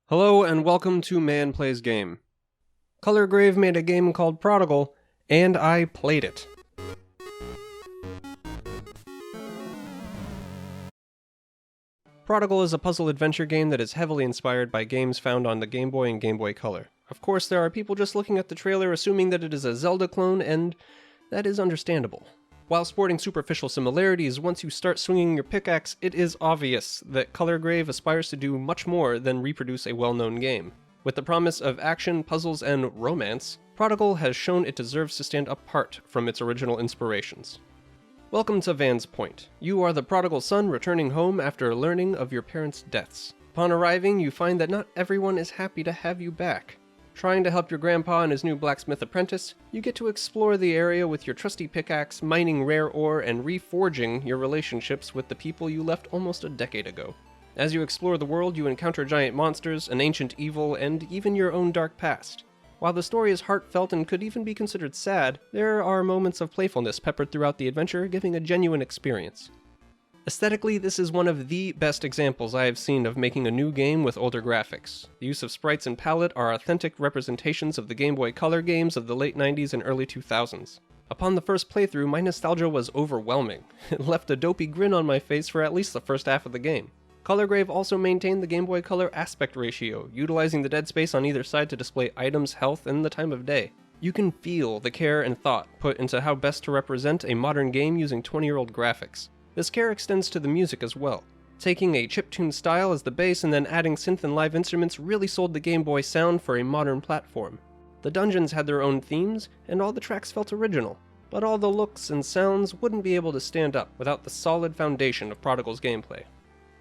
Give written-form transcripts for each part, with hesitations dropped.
Hello and welcome to Man Plays Game. Colorgrave made a game called Prodigal, and I played it. Prodigal is a puzzle adventure game that is heavily inspired by games found on the Game Boy and Game Boy Color. Of course, there are people just looking at the trailer assuming that it is a Zelda clone, and that is understandable. While sporting superficial similarities, once you start swinging your pickaxe, it is obvious that Colorgrave aspires to do much more than reproduce a well-known game. With the promise of action, puzzles, and romance, Prodigal has shown it deserves to stand apart from its original inspirations. Welcome to Van's Point. You are the prodigal son returning home after learning of your parents' deaths. Upon arriving, you find that not everyone is happy to have you back. Trying to help your grandpa and his new blacksmith apprentice, you get to explore the area with your trusty pickaxe, mining rare ore, and reforging your relationships with the people you left almost a decade ago. As you explore the world, you encounter giant monsters, an ancient evil, and even your own dark past. While the story is heartfelt and could even be considered sad, there are moments of playfulness peppered throughout the adventure, giving a genuine experience. Aesthetically, this is one of the best examples I have seen of making a new game with older graphics. The use of sprites and palette are authentic representations of the Game Boy Color games of the late 90s and early 2000s. Upon the first playthrough, my nostalgia was overwhelming. It left a dopey grin on my face for at least the first half of the game. Colorgrave also maintained the Game Boy Color aspect ratio, utilizing the dead space on either side to display items, health, and the time of day. You can feel the care and thought put into how best to represent a modern game using 20-year-old graphics. This care extends to the music as well. Taking a chiptune style as the base and then adding synth and live instruments really sold the Game Boy sound for a modern platform. The dungeons had their own themes, and all the tracks felt original. But all the looks and sounds wouldn't be able to stand up without the solid foundation of Prodigal's gameplay.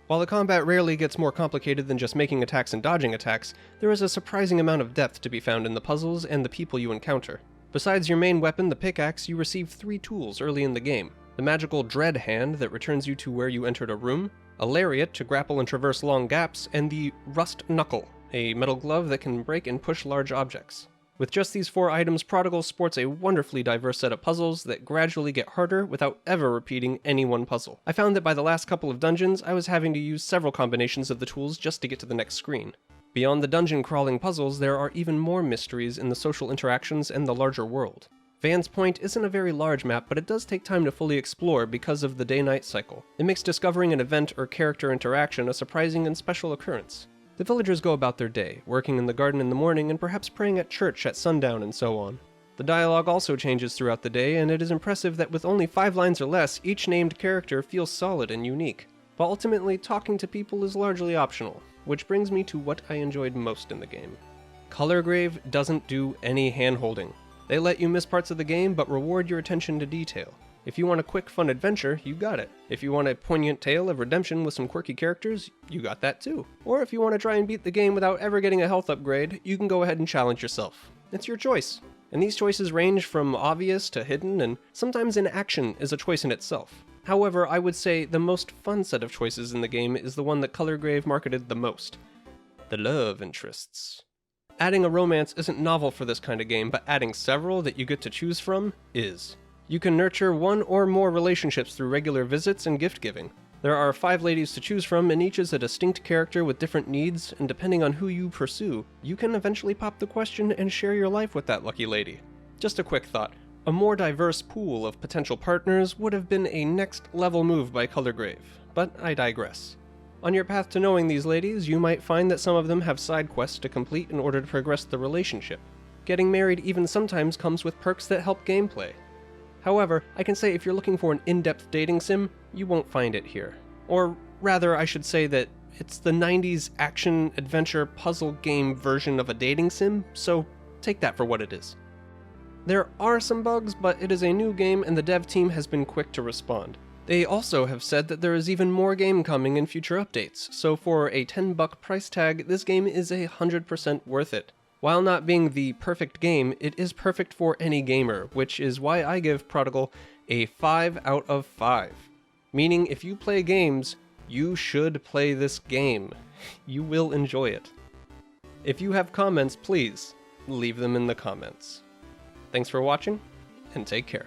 While the combat rarely gets more complicated than just making attacks and dodging attacks, there is a surprising amount of depth to be found in the puzzles and the people you encounter. Besides your main weapon, the pickaxe, you receive 3 tools early in the game. The magical Dread Hand that returns you to where you entered a room, a lariat to grapple and traverse long gaps, and the Rust Knuckle, a metal glove that can break and push large objects. With just these 4 items, Prodigal sports a wonderfully diverse set of puzzles that gradually get harder without ever repeating any one puzzle. I found that by the last couple of dungeons, I was having to use several combinations of the tools just to get to the next screen. Beyond the dungeon crawling puzzles, there are even more mysteries in the social interactions and the larger world. Van's Point isn't a very large map, but it does take time to fully explore because of the day-night cycle. It makes discovering an event or character interaction a surprising and special occurrence. The villagers go about their day, working in the garden in the morning and perhaps praying at church at sundown and so on. The dialogue also changes throughout the day, and it is impressive that with only 5 lines or less, each named character feels solid and unique. But ultimately, talking to people is largely optional, which brings me to what I enjoyed most in the game. Colorgrave doesn't do any hand-holding. They let you miss parts of the game, but reward your attention to detail. If you want a quick, fun adventure, you got it. If you want a poignant tale of redemption with some quirky characters, you got that too. Or if you want to try and beat the game without ever getting a health upgrade, you can go ahead and challenge yourself. It's your choice. And these choices range from obvious to hidden, and sometimes inaction is a choice in itself. However, I would say the most fun set of choices in the game is the one that Colorgrave marketed the most. The love interests. Adding a romance isn't novel for this kind of game, but adding several that you get to choose from is. You can nurture 1 or more relationships through regular visits and gift giving. There are 5 ladies to choose from, and each is a distinct character with different needs, and depending on who you pursue, you can eventually pop the question and share your life with that lucky lady. Just a quick thought. A more diverse pool of potential partners would have been a next level move by Colorgrave, but I digress. On your path to knowing these ladies, you might find that some of them have side quests to complete in order to progress the relationship. Getting married even sometimes comes with perks that help gameplay. However, I can say if you're looking for an in-depth dating sim, you won't find it here. Or rather, I should say that it's the 90s action-adventure puzzle game version of a dating sim, so take that for what it is. There are some bugs, but it is a new game and the dev team has been quick to respond. They also have said that there is even more game coming in future updates, so for a $10 price tag, this game is 100% worth it. While not being the perfect game, it is perfect for any gamer, which is why I give Prodigal a 5 out of 5. Meaning if you play games, you should play this game. You will enjoy it. If you have comments, please leave them in the comments. Thanks for watching, and take care.